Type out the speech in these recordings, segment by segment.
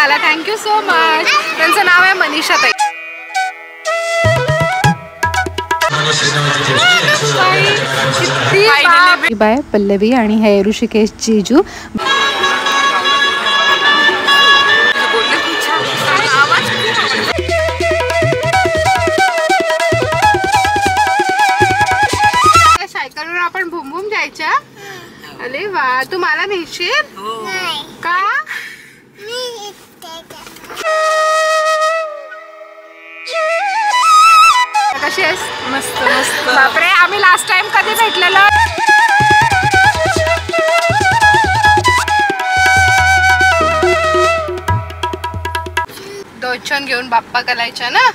आला, thank you so much. त्यांचं नाव आहे मनीषा ताई. बाय पल्लवी आणि हे ऋषिकेश जीजू. सायकलवर आपण भूम भूम जायच्या. अरे वा, तू मला नेशील का? कशी आहेस? मस्त मस्त. बापरे, आम्ही लास्ट टाइम कधी भेटलेलो? दोचन घेऊन बाप्पा करायच्या ना.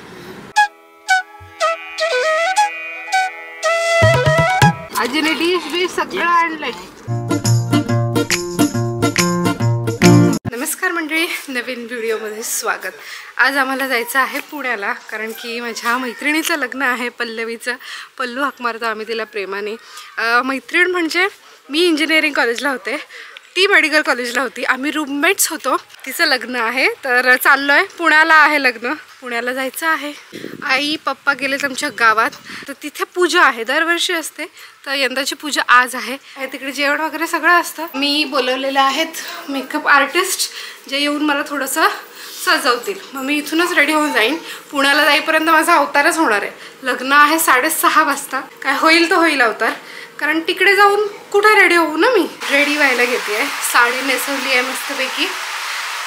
आजीने डिश बिश सगळं आणलंय. नमस्कार मंडळी, नवीन व्हिडिओमध्ये स्वागत. आज आम्हाला जायचं आहे पुण्याला, कारण की माझ्या मैत्रिणीचं लग्न आहे, पल्लवीचं. पल्लू हाक मारतो आम्ही तिला प्रेमाने. मैत्रीण म्हणजे मी इंजिनिअरिंग कॉलेजला होते, ती मेडिकल कॉलेजला होती, आम्ही रूममेट्स होतो. तिचं लग्न आहे, तर चाललो आहे. पुण्याला आहे लग्न, पुण्याला जायचं आहे. आई पप्पा गेलेत आमच्या गावात, तर तिथे पूजा आहे, दरवर्षी असते. तर यंदाची पूजा आज आहे. तिकडे जेवण वगैरे सगळं असतं. मी बोलवलेले आहेत मेकअप आर्टिस्ट, जे येऊन मला थोडंसं सजवतील. मग मी इथूनच रेडी होऊन जाईन. पुण्याला जाईपर्यंत माझा अवतारच होणार आहे. लग्न आहे 6:30 वाजता. काय होईल तर होईल अवतार, कारण तिकडे जाऊन कुठे रेडी होऊ ना. मी रेडी व्हायला घेते आहे. साडी नेसवली आहे मस्तपैकी.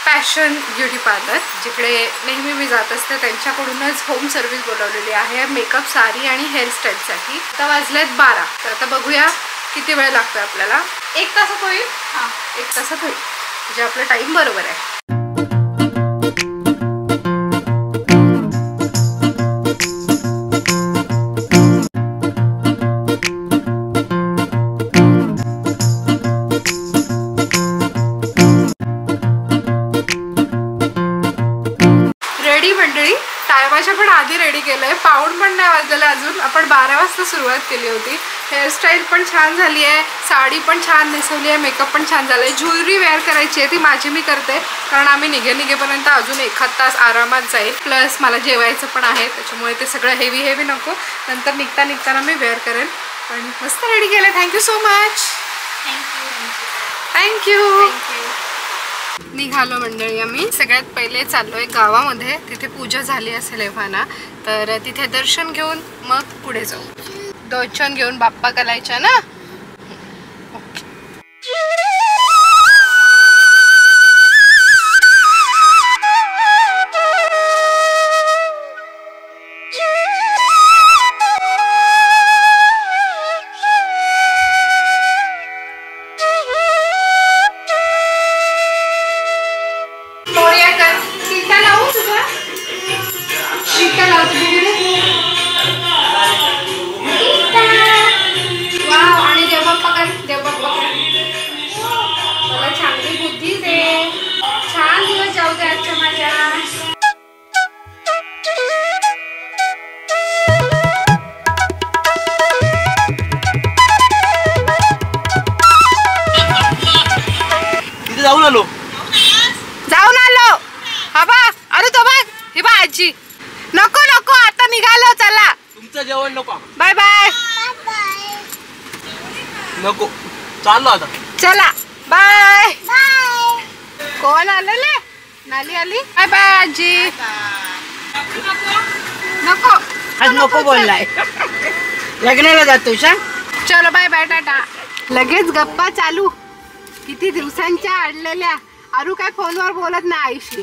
फॅशन ब्युटी पार्लर, जिकडे नेहमी मी जात असते, त्यांच्याकडूनच होम सर्व्हिस बोलवलेली आहे मेकअप, साडी आणि हेअरस्टाईलसाठी. आता वाजलेत 12. तर आता बघूया किती वेळ लागतो आपल्याला. 1 तासात होईल. हां, 1 तासात होईल, म्हणजे आपला टाईम बरोबर आहे. टायमाच्या पण आधी रेडी केलं आहे. पाऊण पण नाही वाजलेलं अजून. आपण 12 वाजता सुरुवात केली होती. हेअरस्टाईल पण छान झाली आहे, साडी पण छान नेसवली आहे, मेकअप पण छान झाला आहे. ज्वेलरी वेअर करायची आहे, ती माझी मी करते, कारण आम्ही निघेपर्यंत अजून 1 तास आरामात जाईल. प्लस मला जेवायचं पण आहे, त्याच्यामुळे ते सगळं हेवी नको. नंतर निघताना मी वेअर करेन. पण मस्त रेडी केलं. Thank you so much. थँक्यू. निघालो मंडळी आम्ही. सगळ्यात पहिले चाललोय गावामध्ये. तिथे पूजा झाली असेल एव्हाना, तर तिथे दर्शन घेऊन मग पुढे जाऊ. दोचन घेऊन बाप्पा करायच्या ना. जाऊन आलो. हा बा, अरे तो बघ, ही बा आजी. नको आता निघालो, चला. तुमचं जेवण नको. Bye bye. नको, चाललो आता. चला बाय. कोण आलेले? नाली आली. बाय बाय आजी. नको बोललाय. लग्नाला जातो शा. चलो बाय बाय, टाटा. लगेच गप्पा चालू. किती दिवसांच्या अडलेल्या. अरू काय फोनवर बोलत नाही आईशी,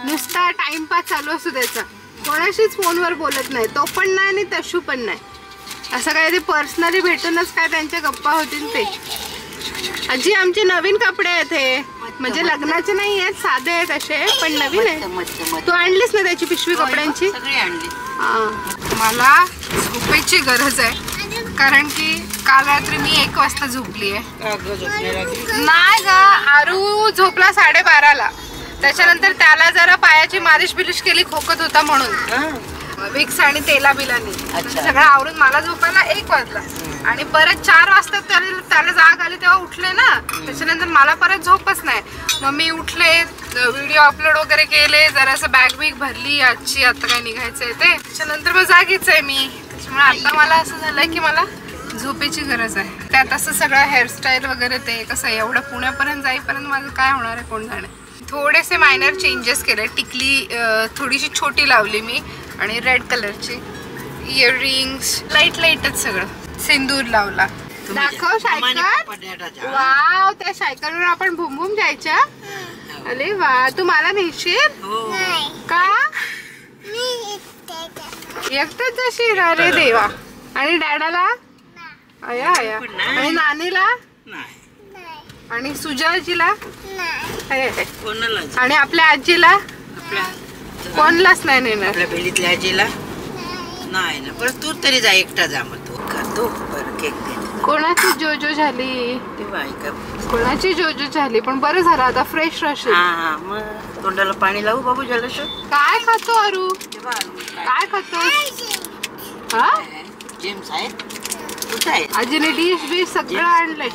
नुसता टाइमपास चालू असतो त्याचा. कोणाशीच फोनवर बोलत नाही, तो पण नाही आणि तशू पण नाही. असं काय ते पर्सनली भेटूनच काय त्यांच्या गप्पा होतील ते. आजी आमचे नवीन कपडे आहेत हे, म्हणजे लग्नाचे नाही आहेत, साधे आहेत असे, पण नवीन आहे. तू आणलीस ना त्याची पिशवी कपड्यांची? मला झोपेची गरज आहे, कारण की काल रात्री मी 1 वाजता झोपली आहे. नाही ग, आरू झोपला 12:30ला. त्याच्यानंतर त्याला जरा पायाची मालिश बिलिश केली, खोकत होता म्हणून, विक्स आणि तेला बिलानी. सगळं आवरून मला झोपायला 1 वाजला. आणि परत 4 वाजता त्याला जाग आली तेव्हा उठले ना. त्याच्यानंतर मला परत झोपच नाही. मग मी उठले, व्हिडिओ अपलोड वगैरे केले, जरासं बॅग बिग भरली आजची, आता काय निघायचंय ते. त्याच्यानंतर मग जागीच आहे मी. त्याच्यामुळे आता मला असं झालंय की मला झोपेची गरज आहे. त्यात असं सगळं हेअरस्टाईल वगैरे ते कसं एवढं पुण्यापर्यंत जाईपर्यंत माझं काय होणार आहे कोण जाणे. थोडेसे मायनर चेंजेस केले. टिकली थोडीशी छोटी लावली मी आणि रेड कलरची इयरिंग्स, लाईटच सगळं. सिंदूर लावला. दाखव सायकल. वाव, त्या सायकलवर आपण भुमभुम जायच्या. अरे वा, तू मला नेशील का? एकटच जाशील? अरे देवा. आणि डॅडाला? आया आया. आणि नानीला? आणि सुजाजीला? आणि आपल्या आजीला? कोणलाच नाही नेणार. आपल्या बेलीतल्या आजीला नाही ना. परत तू तरी जा, एकटा जा. मग तू करतो बरं. केक दे. कोणाची जोजो झाली? तेव्हा ऐका. कोणाची जोजो झाली, पण बरं झालं आता फ्रेश राहशील. हा, मग तोंडाला पाणी लावू बाबू जलश. काय खातो अरू? काय खातो? हा, जेम्स आहे. कुठं आहे? आजीने डिश सगळं आणलंय.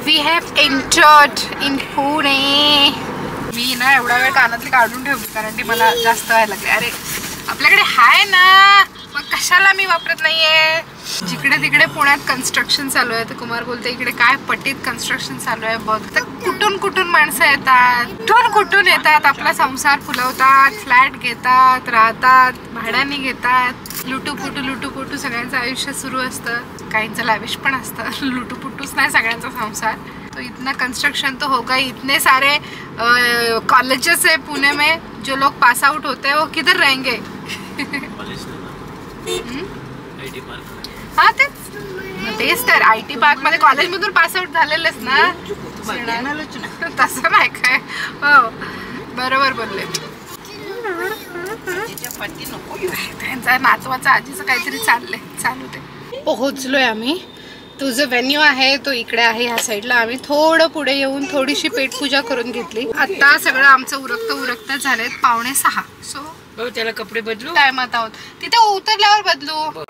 We have entered in Pune. मी ना एवढा वेळ कानातली काढून ठेवली कारण ती मला जास्त व्हायला लागली. अरे आपल्याकडे हाय ना, मग कशाला मी वापरत नाहीये. जिकडे तिकडे पुण्यात कन्स्ट्रक्शन चालू आहे. तर कुमार बोलते इकडे काय पट्टीत कन्स्ट्रक्शन चालू आहे बघ. तर कुठून माणसं येतात, कुठून येतात, आपला संसार फुलवतात, फ्लॅट घेतात, राहतात, भाड्याने घेतात, लुटूपुटू सगळ्यांचं आयुष्य सुरू असतं. काहींचं लॅविश पण असतं. लुटूपुटूच नाही सगळ्यांचा संसार. तो इतना कंस्ट्रक्शन तो होगा. इतने सारे कॉलेजेस है पुणे में, जो लोग पास आउट होते हैं वो किधर रहेंगे? हा तेच तर. IT पार्क मध्ये कॉलेज मधून पास आउट झालेलेच ना. तसं नाही काय. हो बरोबर बोलले. त्यांचा नातवाचा आजीचं काहीतरी चालू ते. पोहोचलोय आम्ही. तो जो व्हेन्यू आहे तो इकडे आहे ह्या साईडला. आम्ही थोडं पुढे येऊन थोडीशी पेटपूजा करून घेतली. आता सगळं आमचं उरकतं झालेत 5:45. सो त्याला कपडे बदलू टायमात आहोत. तिथे उतरल्यावर बदलू.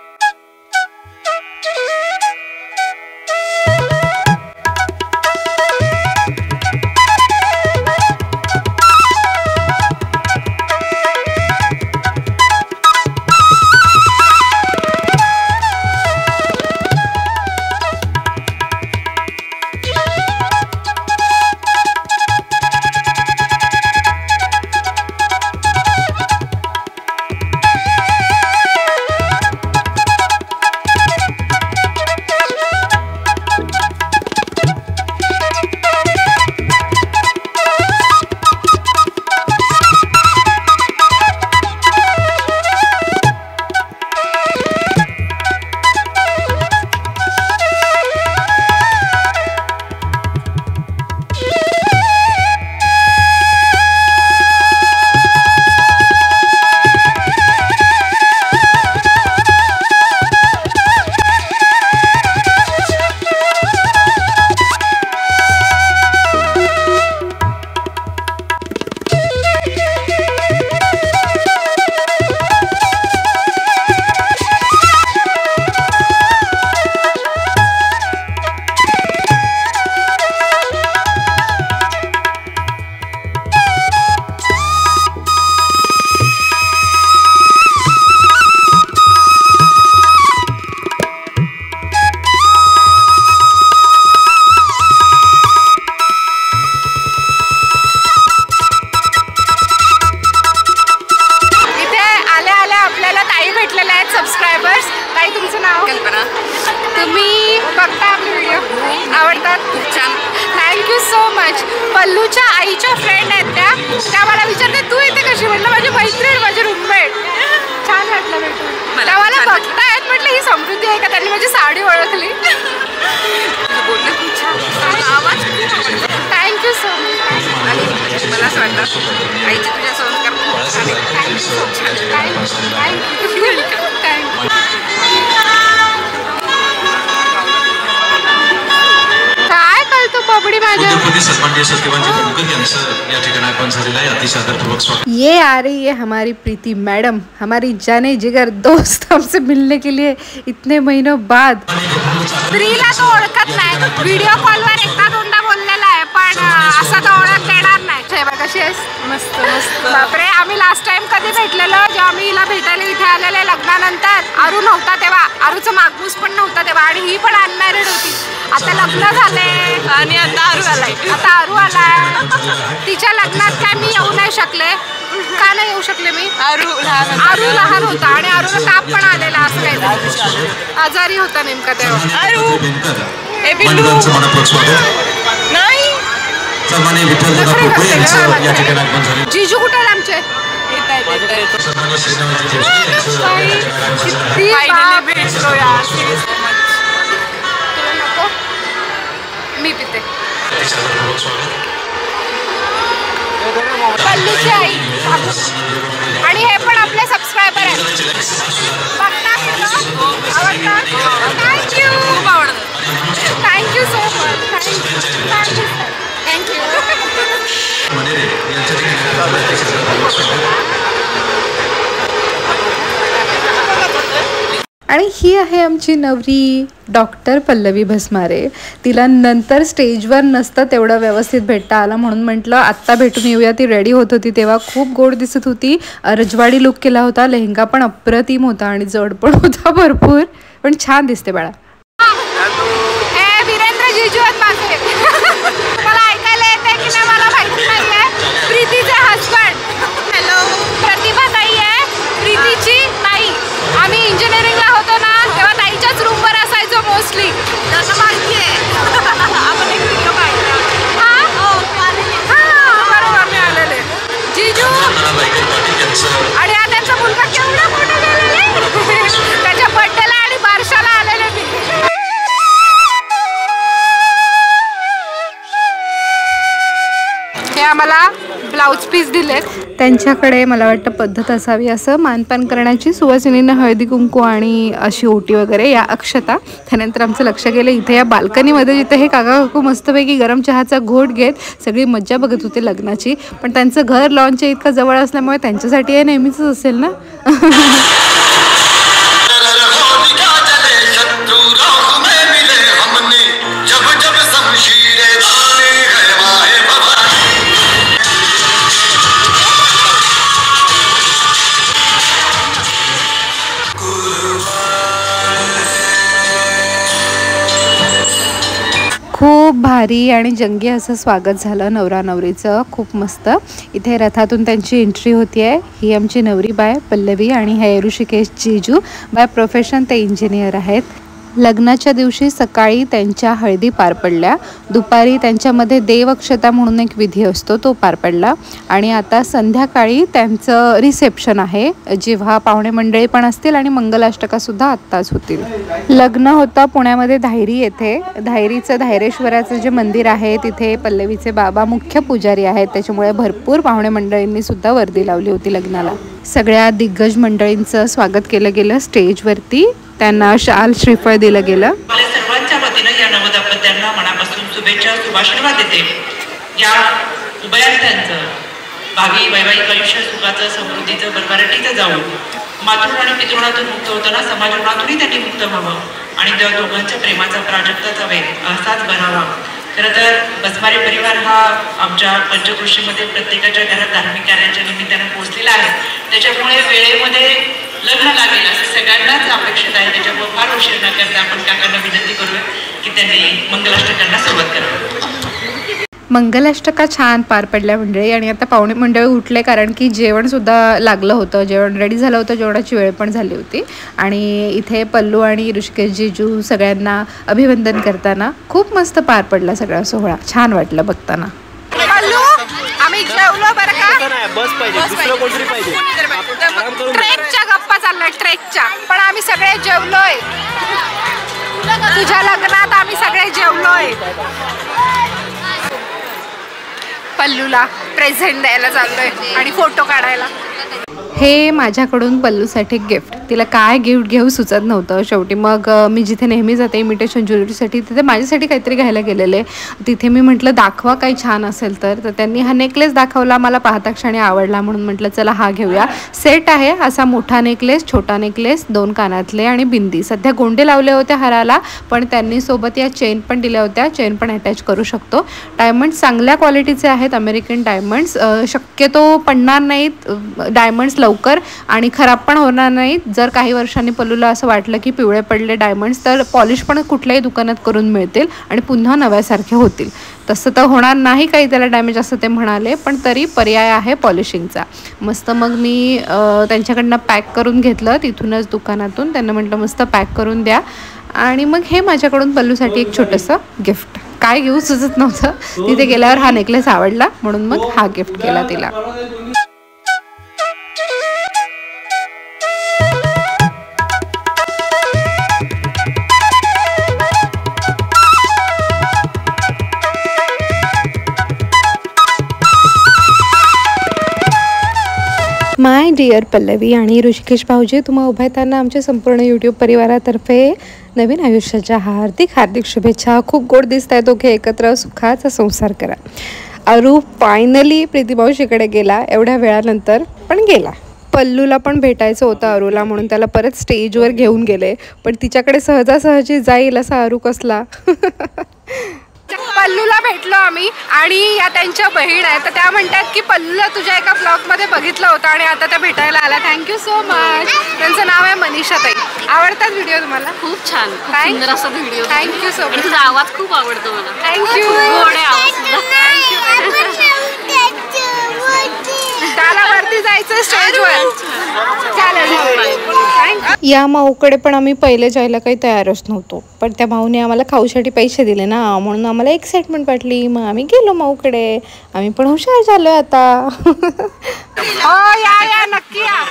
पल्लूच्या आईच्या फ्रेंड आहेत त्या मला विचारते तू इथे कशी. म्हटलं माझी मैत्रीण, माझी रूममेट. छान वाटलं भेटून. त्या मला बघतायत. म्हटलं ही समृद्धी आहे का. त्यांनी माझी साडी ओळखली. Thank you so much. आणि मला असं वाटतं आईचे तुझ्या संस्कार काय कळतो बबडी माझ्या. ये आ रही है हमारी प्रीति मैडम, हमारी जाने जिगर दोस्त, हमसे मिलने के लिए इतने महीनों बाद. स्त्रीला तो ओळखत नाही, व्हिडिओ कॉलवर एकदा दोनदा बोललेला आहे, पण असं तर ओळख देणार नाही. कशी आहेस? मस्त मस्त. बापरे, आम्ही लास्ट टाइम कधी भेटलेलो, जेव्हा मी हिला भेटायला इथे आलेले लग्नानंतर. अरू नव्हता तेव्हा, अरूचं मागमूस पण नव्हता तेव्हा, आणि ही पण अनमॅरिड होती. आता लग्न झाले आणि आता अरू आलाय. तिच्या लग्नात काय मी येऊ नाही शकले. का नाही येऊ शकले मी? अरू लहान होता आणि अरूला ताप पण आलेला, असं काही आजारी होता नेमका तेव्हा. जीजू कुठे आहेत आमचे? मी पिते. पल्लूची आई आणि हे पण आपले सबस्क्रायबर आहेत. थँक्यू, खूप आवडतं. Thank you so much. थँक्यू. आणि ही आहे आमची नवरी डॉक्टर पल्लवी भस्मारे. तिला नंतर स्टेजवर नसतं तेवढं व्यवस्थित भेटता आलं, म्हणून म्हटलं आत्ता भेटून येऊया. ती रेडी होत होती तेव्हा खूप गोड दिसत होती. रजवाडी लुक केला होता, लेहंगा पण अप्रतिम होता आणि जड पण होता भरपूर, पण छान दिसते बाळा. वीरेंद्र जीजू आहेत माझे. मला ऐकायला येते की नाही मला माहिती नाहीये. प्रीतीचे हजबंड. हॅलो, प्रतिभा ताई आहे, प्रीतीची ताई. आम्ही इंजिनिअरिंगला होतो ना तेव्हा ताईच्याच रूमवर असायचो मोस्टली. तसं माहिती आहे. आपण एक व्हिडिओ काढला. बरोबर, मी आलेले. जीजू आणि त्यांचा मुलगा केवढा मोठा झालेला, त्याच्या बर्थडेला आणि बारशाला आलेले मी. हे आम्हाला ब्लाऊज पीस दिलेत. त्यांच्याकडे मला वाटतं पद्धत असावी असं मानपान करण्याची. सुवासिनींना हळदी कुंकू आणि अशी ओटी वगैरे, या अक्षता. त्यानंतर आमचं लक्ष गेलं इथे या बाल्कनीमध्ये, जिथे हे काका काकू मस्तपैकी गरम चहाचा घोट घेत सगळी मज्जा बघत होते लग्नाची. पण त्यांचं घर लॉनच्या इतकं जवळ असल्यामुळे त्यांच्यासाठी हे नेहमीच असेल ना. खूप भारी आणि जंगी असं स्वागत झालं नवरा नवरीचं. खूप मस्त. इथे रथातून त्यांची एंट्री होती आहे. ही आमची नवरी बाय पल्लवी आणि हे ऋषिकेश जीजू. बाय प्रोफेशन ते इंजिनियर आहेत. लग्नाच्या दिवशी सकाळी त्यांच्या हळदी पार पडल्या. दुपारी त्यांच्यामध्ये देवक्षता म्हणून एक विधी असतो तो पार पडला. आणि आता संध्याकाळी त्यांचं रिसेप्शन आहे, जेव्हा पाहुणे मंडळी पण असतील आणि मंगलाष्टकासुद्धा आत्ताच होतील. लग्न होतं पुण्यामध्ये धायरी येथे. धायरीचं धायरेश्वराचं जे मंदिर आहे तिथे पल्लवीचे बाबा मुख्य पुजारी आहेत, त्याच्यामुळे भरपूर पाहुणे मंडळींनी सुद्धा वर्दी लावली होती लग्नाला. सगळ्या दिग्गज मंडळींचं स्वागत केलं गेलं स्टेजवरती. त्यांना शाल श्रीफळ दिलं गेलं. आपल्या सर्वांच्या वतीनं या नवदंपत्यांना मनापासून शुभेच्छा, शुभाशीर्वाद देते. या उभयार्थ्यांचं भावी वैवाहिक आयुष्य सुखाचं, समृद्धीचं, भरभराटीचं जाऊन मातृ आणि पितृणातून मुक्त होताना समाजूनातूनही त्यांनी मुक्त व्हावं आणि त्या दोघांच्या प्रेमाचा प्राजक्ताचा वेग असाच बनावा. खरं तर भस्मारे परिवार हा आमच्या पंचकृषीमध्ये प्रत्येकाच्या घरात धार्मिक कार्याच्या निमित्तानं पोहोचलेला आहे. त्याच्यामुळे वेळेमध्ये लग्न लागेल असं सगळ्यांनाच अपेक्षित आहे. त्याच्यामुळे फार उशीर न करता आपण काकांना विनंती करूया की त्यांनी मंगलाष्टकांना सुरुवात करावी. मंगलाष्टका छान पार पडल्या मंडळी. आणि आता पाहुणे मंडळी उठले कारण की जेवणसुद्धा लागलं होतं, जेवण रेडी झालं होतं, जेवणाची वेळ पण झाली होती. आणि इथे पल्लू आणि ऋषिकेश जीजू सगळ्यांना अभिवंदन करताना खूप मस्त पार पडला सगळा सोहळा. छान वाटलं बघताना. पल्लू, आम्ही जेवलो बरं का. बस पाहिजे, दुसरं कोणतरी पाहिजे. ट्रेकच्या गप्पा चालल्या, ट्रेकच्या. पण आम्ही सगळे जेवलोय. तुझ्या लग्नात आम्ही सगळे जेवलोय. पल्लूला प्रेझेंट द्यायला चाललोय आणि फोटो काढायला. हे माझ्याकडून पल्लूसाठी गिफ्ट. तिला काय गिफ्ट घेऊ सुचत नव्हतं. शेवटी मग मी जिथे नेहमी जाते इमिटेशन ज्वेलरीसाठी तिथे माझ्यासाठी काहीतरी घ्यायला गेलेले. तिथे मी म्हटलं दाखवा काही छान असेल तर त्यांनी हा नेकलेस दाखवला. मला पाहता क्षणी आवडला म्हणून म्हटलं चला हा घेऊया. सेट आहे असा मोठा नेकलेस, छोटा नेकलेस, 2 कानातले आणि बिंदी. सध्या गोंडे लावले होते हाराला, पण त्यांनी सोबत या चेन पण दिल्या होत्या. चेन पण अटॅच करू शकतो. डायमंड्स चांगल्या क्वालिटीचे आहेत, अमेरिकन डायमंड्स. शक्यतो पडणार नाहीत डायमंड्स लवकर आणि खराब पण होणार नाहीत. जर काही वर्षांनी पल्लूला असं वाटलं की पिवळे पडले डायमंड्स तर पॉलिश पण कुठल्याही दुकानात करून मिळतील आणि पुन्हा नव्यासारखे होतील. तसं तर होणार नाही काही त्याला डॅमेज असं ते म्हणाले, पण तरी पर्याय आहे पॉलिशिंगचा. मस्त मग मी त्यांच्याकडनं पॅक करून घेतलं तिथूनच दुकानातून. त्यांना म्हटलं मस्त पॅक करून द्या आणि मग हे माझ्याकडून पल्लूसाठी एक छोटंसं गिफ्ट. काय घेऊ सुचत नव्हतं. तिथे गेल्यावर हा नेकलेस आवडला म्हणून मग हा गिफ्ट केला तिला. माय डिअर पल्लवी आणि ऋषिकेश भाऊजी, तुम्हा उभा येताना आमच्या संपूर्ण यूट्यूब परिवारातर्फे नवीन आयुष्याच्या हार्दिक शुभेच्छा. खूप गोड दिसत आहे. दोघे एकत्र सुखाचा संसार करा. अरू फायनली प्रीतीमावशीकडे गेला एवढ्या वेळानंतर, पण गेला. पल्लूला पण भेटायचं होतं अरूला म्हणून त्याला परत स्टेजवर घेऊन गेले, पण तिच्याकडे सहजासहजी जाईल असा अरू कसला. पल्लूला भेटलो आम्ही आणि या त्यांच्या बहीण आहेत, तर त्या म्हणतात की पल्लूला तुझ्या एका ब्लॉगमध्ये बघितलं होतं आणि आता त्या भेटायला आल्या. Thank you so much. त्यांचं नाव आहे मनीषा ताई. आवडतात व्हिडिओ तुम्हाला? खूप छान, खूप सुंदर असा व्हिडिओ. Thank you so much. तुझा आवाज खूप आवडतो मला. थँक्यू. गोड आहे आवाज सुद्धा. त्याला वरती जायचं स्टेजवर. या माऊकडे पण आम्ही पहिले जायला काही तयारच नव्हतो, पण त्या माऊने आम्हाला खाऊसाठी पैसे दिले ना म्हणून आम्हाला एक्साइटमेंट वाटली. मग आम्ही गेलो माऊकडे. आम्ही पण हुशार झालोय आता. हो या नक्की या.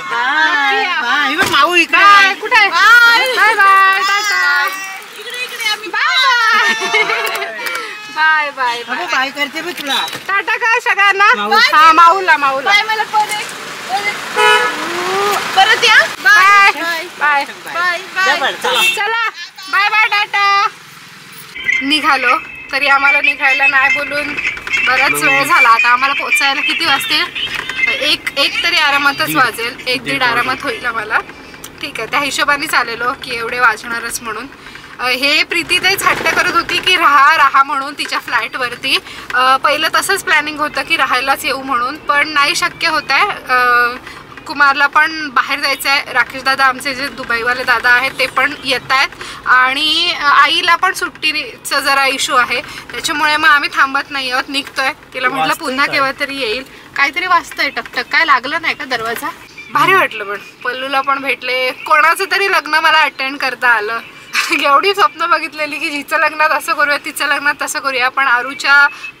माऊ इकडे बाय. कुठे आहे? Bye bye. Bye bye bye. काय करते बघ तुला. टाटा काय सगळ्यांना. हा माऊला परत या. Bye bye bye. चला बाय बाय टाटा. निघालो तरी आम्हाला निघायला नाही बोलून बराच वेळ झाला. आता आम्हाला पोचायला किती वाजतील? एक तरी आरामातच वाजेल. 1-1.5 आरामात होईल आम्हाला. ठीक आहे, त्या हिशोबाने चालेलो की एवढे वाजणारच म्हणून. हे प्रीती तेच हट्ट करत होती की राहा म्हणून तिच्या फ्लॅटवरती. पहिलं तसंच प्लॅनिंग होतं की राहायलाच येऊ म्हणून, पण नाही शक्य होत आहे. कुमारला पण बाहेर जायचं आहे. राकेश दादा आमचे जे दुबईवाले दादा आहेत ते पण येत आहेत आणि आईला पण सुट्टीचा जरा इश्यू आहे, त्याच्यामुळे मग आम्ही थांबत नाही आहोत, निघतोय. तिला म्हटलं पुन्हा केव्हा तरी येईल. काहीतरी वाजतंय टकटक. काय लागलं नाही का दरवाजा? भारी वाटलं. पण पल्लूला पण भेटले. कोणाचं तरी लग्न मला अटेंड करता आलं. एवढी स्वप्न बघितलेली की जिचं लग्नात असं करूया तिचं लग्नात तसं करूया, पण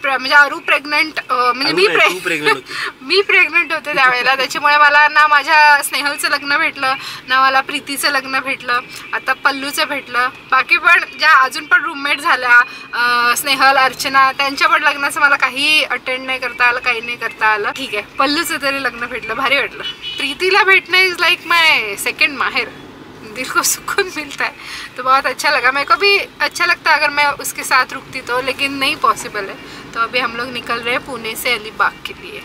म्हणजे अरू प्रेग्नंट, म्हणजे मी प्रेग्नंट होते त्यावेळेला. त्याच्यामुळे मला ना माझ्या स्नेहलचं लग्न भेटलं ना मला प्रीतीचं लग्न भेटलं. आता पल्लूचं भेटलं. बाकी पण ज्या अजून पण रूममेट झाल्या स्नेहल, अर्चना, त्यांच्या पण लग्नाचं मला काही अटेंड नाही करता आलं, काही नहीं करता आलं. ठीक आहे, पल्लूचं तरी लग्न भेटलं, भारी वाटलं. प्रीतीला भेटणं इज लाइक माय सेकंड माहेर. दिल को सुकून मिलता है, तो बहुत अच्छा लगा. मेरे को भी अच्छा लगता अगर मैं उसके साथ रुकती तो, लेकिन नहीं पॉसिबल है. तो अभी हम लोग निकल रहे हैं पुणे से अलीबाग के लिए.